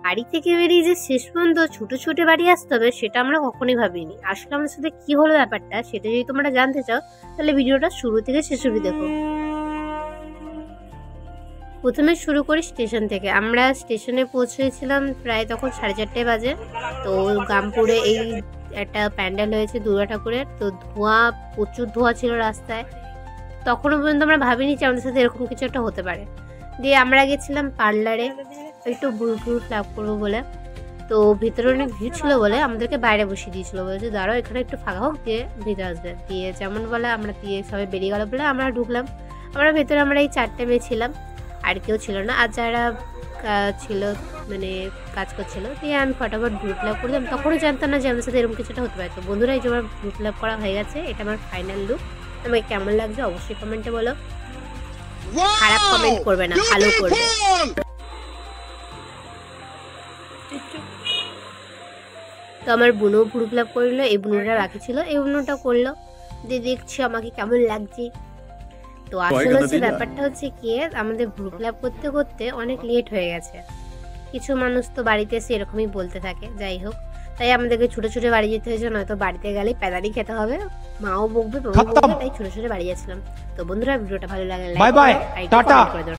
বাড়ি থেকে বেরিয়ে যে শেষ পর্যন্ত ছুটে ছুটে বাড়ি আসতে হবে সেটা আমরা কখনোই ভাবিনি। আসলে আমাদের সাথে কি হলো ব্যাপারটা সেটা যদি তোমরা জানতে চাও তাহলে ভিডিওটা শুরু থেকে শেষ অবধি দেখো। প্রথমে শুরু করি স্টেশন থেকে। আমরা স্টেশনে পৌঁছেছিলাম প্রায় তখন 4:30 বাজে। তো গামপুরে এই একটা প্যান্ডেল হয়েছে দুর্গা ঠাকুরের, তো প্রচুর ধোঁয়া ছিল রাস্তায়। তখনও পর্যন্ত আমরা ভাবিনি যে আমাদের সাথে এরকম কিছু একটা হতে পারে। দিয়ে আমরা গেছিলাম পার্লারে একটু ব্রু লাভ করবো বলে। তো ভিতরে অনেক ভিড় ছিল বলে আমাদেরকে বাইরে বসিয়ে দিয়েছিল, বলেছে দাঁড়াও এখানে একটু ফাঁকা হোক দিয়ে ভিতরে আসবে। দিয়ে যেমন বলে আমরা দিয়ে সবাই বেরিয়ে গেল বলে আমরা ঢুকলাম। আমরা ভেতরে আমরা এই 4টে মেয়ে ছিলাম, আর কেউ ছিল না। আর যারা ছিল মানে কাজ করছিল, দিয়ে আমি ফটাফট গ্রুপ লাভ করলাম। তখনও জানতাম না যে আমাদের সাথে এরকম কিছুটা হতে পারে। তো বন্ধুরা এই যে আমার গ্রুপ লাভ করা হয়ে গেছে, এটা আমার ফাইনাল লুক। তোমাকে কেমন লাগছে অবশ্যই কমেন্টে বলো, খারাপ কমেন্ট করবে না, ভালো করবে। তো আমার বোনও গ্রুপ লাভ করলো, এই বোনটা বাকি ছিল, এই বোনটা করলো। দিয়ে দেখছি আমাকে কেমন লাগছে। তো আসলে হচ্ছে ব্যাপারটা হচ্ছে কি, আমাদের গ্রুপ লাভ করতে করতে অনেক লেট হয়ে গেছে। কিছু মানুষ তো বাড়িতে এসে এরকমই বলতে থাকে, যাই হোক তাই আমাদেরকে ছুটে ছুটে বাড়ি যেতে হয়েছে, নয়তো বাড়িতে গেলেই প্যাদানি খেতে হবে, মাও বকবে বাবাও বকবে, তাই ছুটে ছুটে বাড়ি যাচ্ছিলাম। তো বন্ধুরা ভিডিওটা ভালো লাগলে লাইক করে দাও।